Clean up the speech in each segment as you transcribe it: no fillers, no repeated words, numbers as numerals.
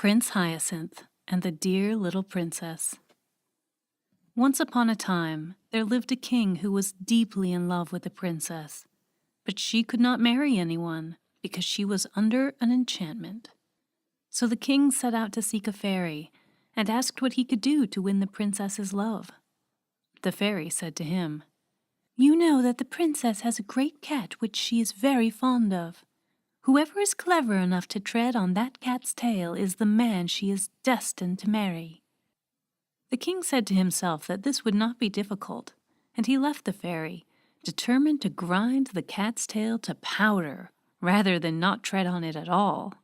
Prince Hyacinth and the Dear Little Princess. Once upon a time, there lived a king who was deeply in love with a princess, but she could not marry anyone because she was under an enchantment. So the king set out to seek a fairy and asked what he could do to win the princess's love. The fairy said to him, "You know that the princess has a great cat which she is very fond of. Whoever is clever enough to tread on that cat's tail is the man she is destined to marry." The king said to himself that this would not be difficult, and he left the fairy, determined to grind the cat's tail to powder rather than not tread on it at all.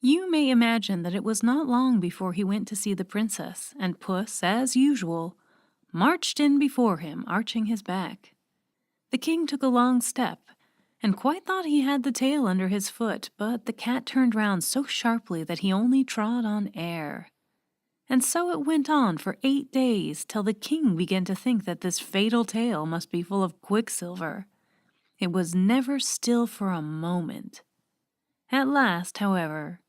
You may imagine that it was not long before he went to see the princess, and Puss, as usual, marched in before him, arching his back. The king took a long step, and quite thought he had the tail under his foot, but the cat turned round so sharply that he only trod on air. And so it went on for 8 days, till the king began to think that this fatal tail must be full of quicksilver. It was never still for a moment. At last, however,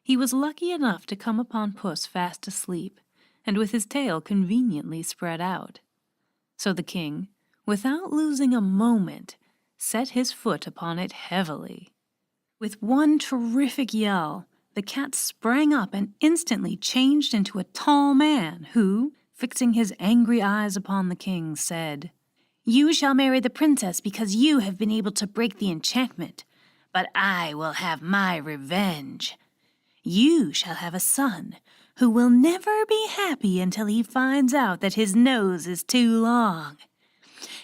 he was lucky enough to come upon Puss fast asleep, and with his tail conveniently spread out. So the king, without losing a moment, set his foot upon it heavily. With one terrific yell, the cat sprang up and instantly changed into a tall man who, fixing his angry eyes upon the king, said, "You shall marry the princess because you have been able to break the enchantment, but I will have my revenge. You shall have a son who will never be happy until he finds out that his nose is too long.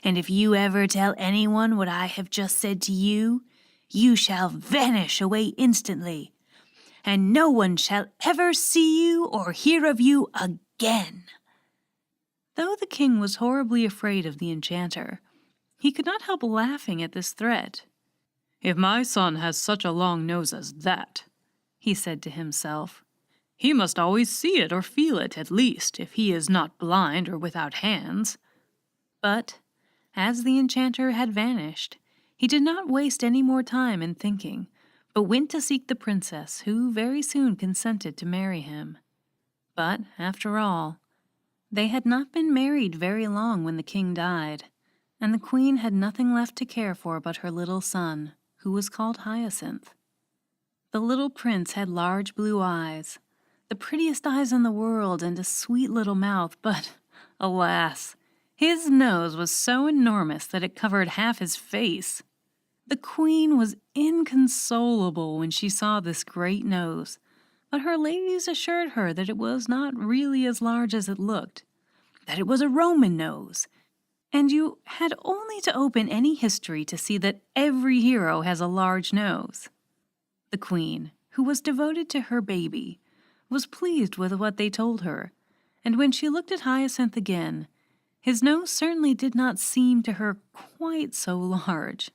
And if you ever tell anyone what I have just said to you, you shall vanish away instantly, and no one shall ever see you or hear of you again." Though the king was horribly afraid of the enchanter, he could not help laughing at this threat. "If my son has such a long nose as that," he said to himself, "he must always see it or feel it at least, if he is not blind or without hands." But as the enchanter had vanished, he did not waste any more time in thinking, but went to seek the princess, who very soon consented to marry him. But, after all, they had not been married very long when the king died, and the queen had nothing left to care for but her little son, who was called Hyacinth. The little prince had large blue eyes, the prettiest eyes in the world, and a sweet little mouth, but, alas, his nose was so enormous that it covered half his face. The queen was inconsolable when she saw this great nose, but her ladies assured her that it was not really as large as it looked, that it was a Roman nose, and you had only to open any history to see that every hero has a large nose. The queen, who was devoted to her baby, was pleased with what they told her, and when she looked at Hyacinth again, his nose certainly did not seem to her quite so large.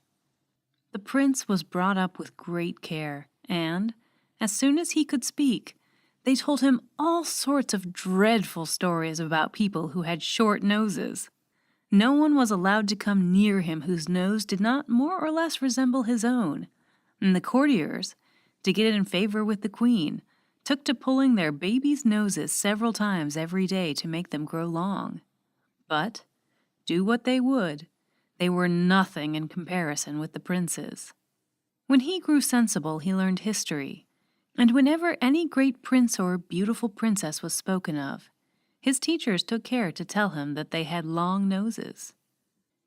The prince was brought up with great care, and, as soon as he could speak, they told him all sorts of dreadful stories about people who had short noses. No one was allowed to come near him whose nose did not more or less resemble his own, and the courtiers, to get in favor with the queen, took to pulling their babies' noses several times every day to make them grow long. But, do what they would, they were nothing in comparison with the prince's. When he grew sensible, he learned history, and whenever any great prince or beautiful princess was spoken of, his teachers took care to tell him that they had long noses.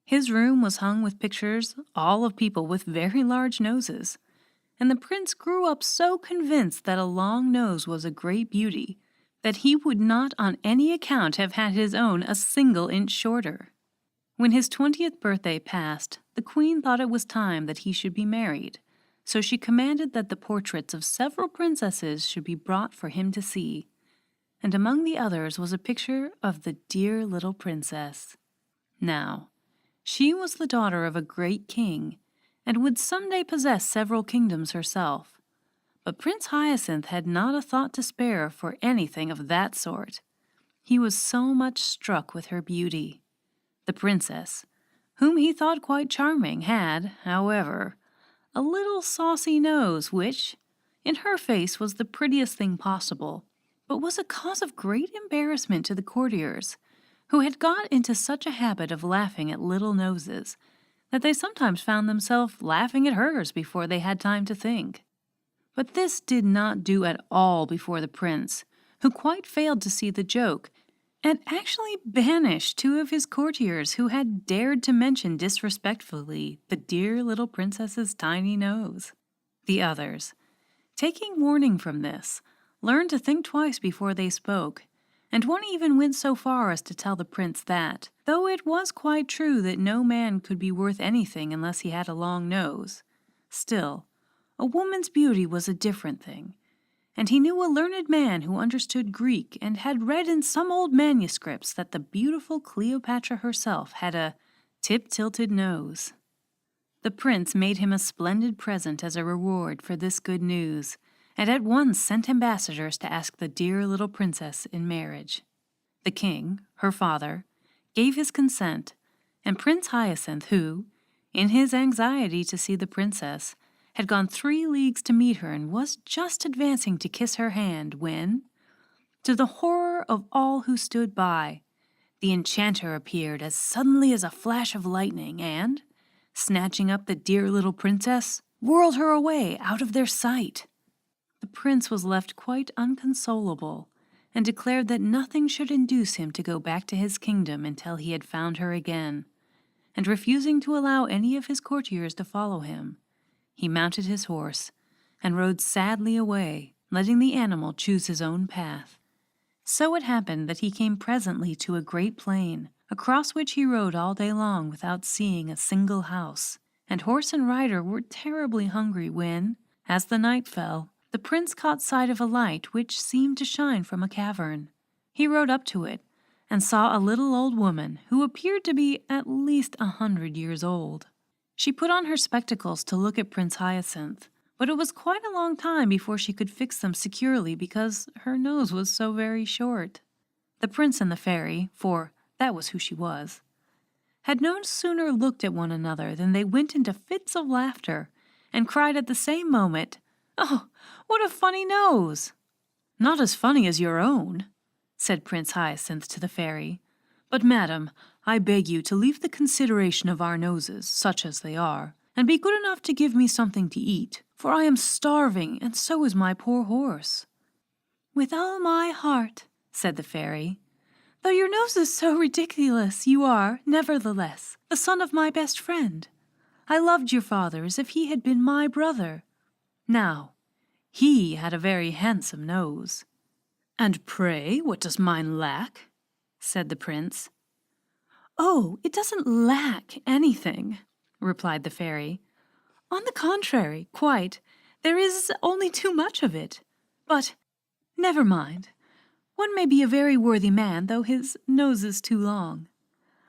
His room was hung with pictures, all of people with very large noses, and the prince grew up so convinced that a long nose was a great beauty that he would not on any account have had his own a single inch shorter. When his 20th birthday passed, the queen thought it was time that he should be married, so she commanded that the portraits of several princesses should be brought for him to see, and among the others was a picture of the dear little princess. Now, she was the daughter of a great king, and would someday possess several kingdoms herself. But Prince Hyacinth had not a thought to spare for anything of that sort. He was so much struck with her beauty. The princess, whom he thought quite charming, had, however, a little saucy nose which, In her face was the prettiest thing possible, but was a cause of great embarrassment to the courtiers, who had got into such a habit of laughing at little noses that they sometimes found themselves laughing at hers before they had time to think. But this did not do at all before the prince, who quite failed to see the joke, and actually banished 2 of his courtiers who had dared to mention disrespectfully the dear little princess's tiny nose. The others, taking warning from this, learned to think twice before they spoke, and one even went so far as to tell the prince that, though it was quite true that no man could be worth anything unless he had a long nose, still, a woman's beauty was a different thing, and he knew a learned man who understood Greek and had read in some old manuscripts that the beautiful Cleopatra herself had a tip-tilted nose. The prince made him a splendid present as a reward for this good news, and at once sent ambassadors to ask the dear little princess in marriage. The king, her father, gave his consent, and Prince Hyacinth, who, in his anxiety to see the princess, had gone 3 leagues to meet her and was just advancing to kiss her hand when, to the horror of all who stood by, the enchanter appeared as suddenly as a flash of lightning and, snatching up the dear little princess, whirled her away out of their sight. The prince was left quite unconsolable, and declared that nothing should induce him to go back to his kingdom until he had found her again, and refusing to allow any of his courtiers to follow him, he mounted his horse and rode sadly away, letting the animal choose his own path. So it happened that he came presently to a great plain, across which he rode all day long without seeing a single house, and horse and rider were terribly hungry when, as the night fell, the prince caught sight of a light which seemed to shine from a cavern. He rode up to it, and saw a little old woman who appeared to be at least 100 years old. She put on her spectacles to look at Prince Hyacinth, but it was quite a long time before she could fix them securely because her nose was so very short. The prince and the fairy, for that was who she was, had no sooner looked at one another than they went into fits of laughter, and cried at the same moment, "Oh, what a funny nose!" "Not as funny as your own," said Prince Hyacinth to the fairy, "but, madam, I beg you to leave the consideration of our noses, such as they are, and be good enough to give me something to eat, for I am starving, and so is my poor horse." "With all my heart," said the fairy. "Though your nose is so ridiculous, you are, nevertheless, the son of my best friend. I loved your father as if he had been my brother. Now, he had a very handsome nose." "And pray, what does mine lack?" said the prince. "Oh, it doesn't lack anything," replied the fairy. "On the contrary, quite. There is only too much of it. But, never mind. One may be a very worthy man, though his nose is too long.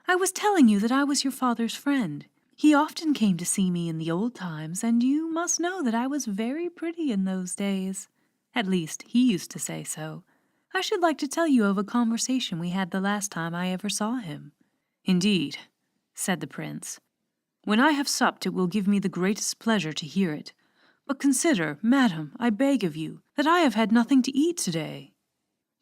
I was telling you that I was your father's friend. He often came to see me in the old times, and you must know that I was very pretty in those days. At least, he used to say so. I should like to tell you of a conversation we had the last time I ever saw him." "Indeed," said the prince. "When I have supped it will give me the greatest pleasure to hear it. But consider, madam, I beg of you, that I have had nothing to eat today."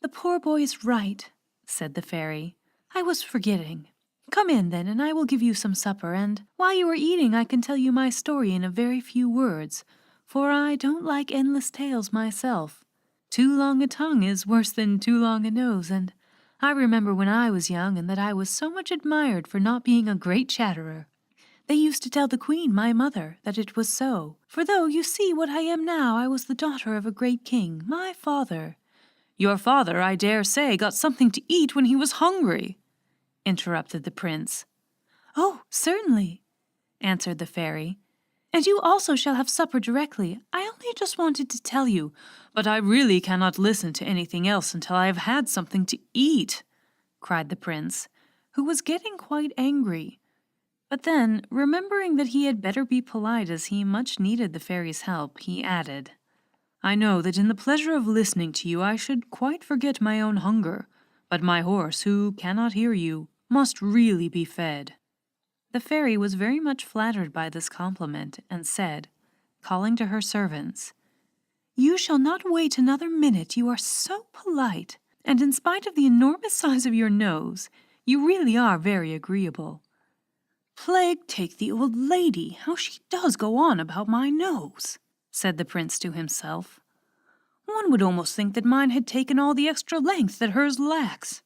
"The poor boy is right," said the fairy. "I was forgetting. Come in, then, and I will give you some supper, and while you are eating I can tell you my story in a very few words, for I don't like endless tales myself. Too long a tongue is worse than too long a nose, and I remember when I was young and that I was so much admired for not being a great chatterer. They used to tell the queen, my mother, that it was so, for though you see what I am now, I was the daughter of a great king, my father." "Your father, I dare say, got something to eat when he was hungry," interrupted the prince. "Oh, certainly," answered the fairy. "And you also shall have supper directly. I only just wanted to tell you—" "But I really cannot listen to anything else until I have had something to eat," cried the prince, who was getting quite angry. But then, remembering that he had better be polite as he much needed the fairy's help, he added, "I know that in the pleasure of listening to you I should quite forget my own hunger, but my horse, who cannot hear you, must really be fed." The fairy was very much flattered by this compliment, and said, calling to her servants, You shall not wait another minute. You are so polite, and in spite of the enormous size of your nose, you really are very agreeable. Plague take the old lady, how she does go on about my nose, said the prince to himself. One would almost think that mine had taken all the extra length that hers lacks.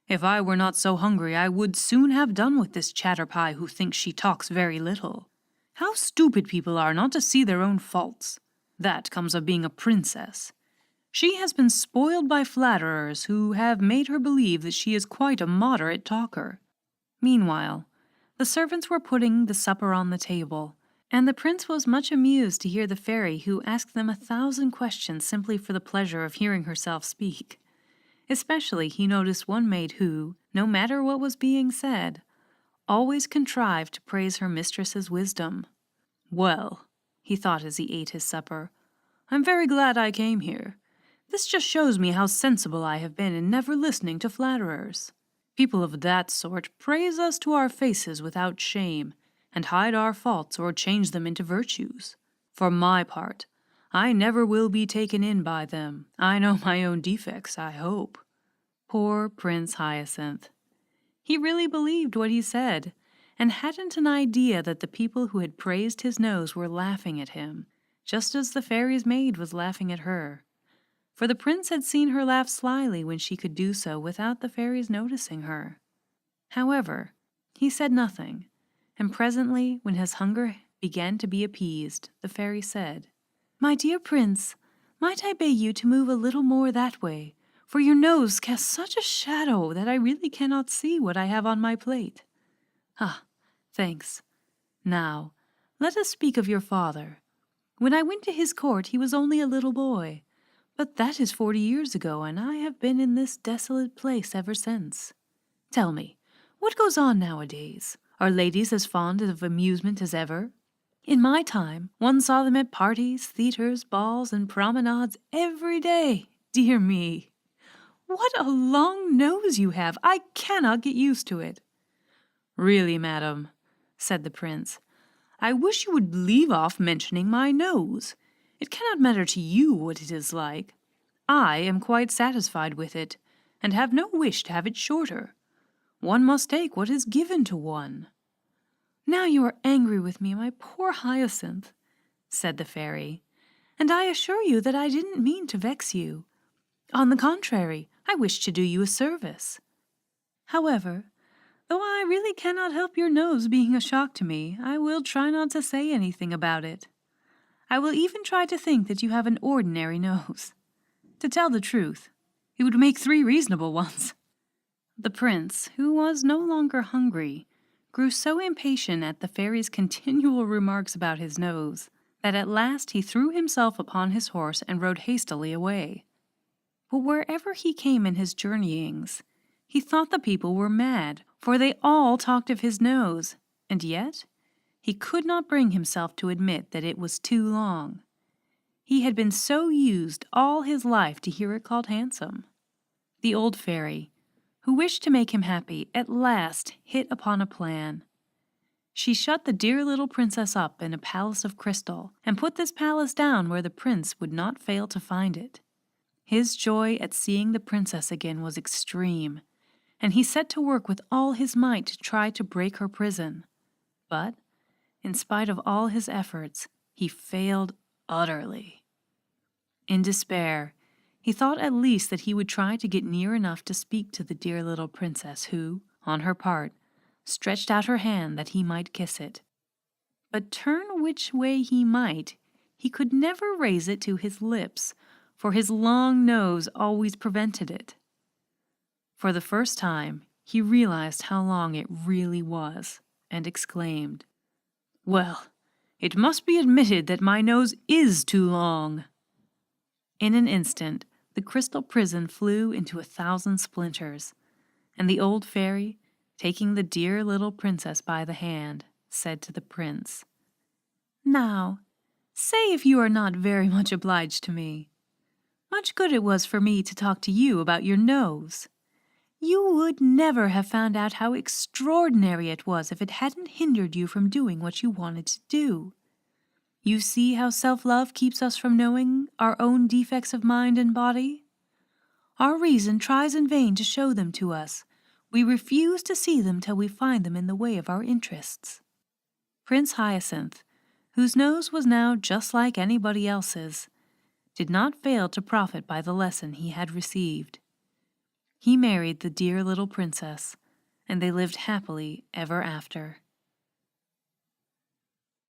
If I were not so hungry, I would soon have done with this chatterpie who thinks she talks very little. How stupid people are not to see their own faults. That comes of being a princess. She has been spoiled by flatterers who have made her believe that she is quite a moderate talker. Meanwhile, the servants were putting the supper on the table, and the prince was much amused to hear the fairy who asked them 1,000 questions simply for the pleasure of hearing herself speak. Especially he noticed one maid who, no matter what was being said, always contrived to praise her mistress's wisdom. Well, he thought as he ate his supper, I'm very glad I came here. This just shows me how sensible I have been in never listening to flatterers. People of that sort praise us to our faces without shame, and hide our faults or change them into virtues. For my part, I never will be taken in by them. I know my own defects, I hope. Poor Prince Hyacinth. He really believed what he said, and hadn't an idea that the people who had praised his nose were laughing at him, just as the fairy's maid was laughing at her. For the prince had seen her laugh slyly when she could do so without the fairy's noticing her. However, he said nothing, and presently, when his hunger began to be appeased, the fairy said, My dear prince, might I beg you to move a little more that way, for your nose casts such a shadow that I really cannot see what I have on my plate. Ah, thanks. Now, let us speak of your father. When I went to his court, he was only a little boy, but that is 40 years ago, and I have been in this desolate place ever since. Tell me, what goes on nowadays? Are ladies as fond of amusement as ever? In my time, one saw them at parties, theatres, balls, and promenades every day. Dear me! What a long nose you have! I cannot get used to it. Really, madam, said the prince, I wish you would leave off mentioning my nose. It cannot matter to you what it is like. I am quite satisfied with it, and have no wish to have it shorter. One must take what is given to one. Now you are angry with me, my poor Hyacinth, said the fairy, and I assure you that I didn't mean to vex you. On the contrary, I wished to do you a service. However, though I really cannot help your nose being a shock to me, I will try not to say anything about it. I will even try to think that you have an ordinary nose. To tell the truth, it would make 3 reasonable ones. The prince, who was no longer hungry, grew so impatient at the fairy's continual remarks about his nose that at last he threw himself upon his horse and rode hastily away. But wherever he came in his journeyings, he thought the people were mad, for they all talked of his nose, and yet he could not bring himself to admit that it was too long. He had been so used all his life to hear it called handsome. The old fairy, who wished to make him happy, at last hit upon a plan. She shut the dear little princess up in a palace of crystal, and put this palace down where the prince would not fail to find it. His joy at seeing the princess again was extreme, and he set to work with all his might to try to break her prison. But, in spite of all his efforts, he failed utterly. In despair, he thought at least that he would try to get near enough to speak to the dear little princess who, on her part, stretched out her hand that he might kiss it. But turn which way he might, he could never raise it to his lips, for his long nose always prevented it. For the first time, he realized how long it really was, and exclaimed, Well, it must be admitted that my nose is too long. In an instant, the crystal prison flew into 1,000 splinters, and the old fairy, taking the dear little princess by the hand, said to the prince, Now, say if you are not very much obliged to me. Much good it was for me to talk to you about your nose. You would never have found out how extraordinary it was if it hadn't hindered you from doing what you wanted to do. You see how self-love keeps us from knowing our own defects of mind and body? Our reason tries in vain to show them to us. We refuse to see them till we find them in the way of our interests. Prince Hyacinth, whose nose was now just like anybody else's, did not fail to profit by the lesson he had received. He married the dear little princess, and they lived happily ever after.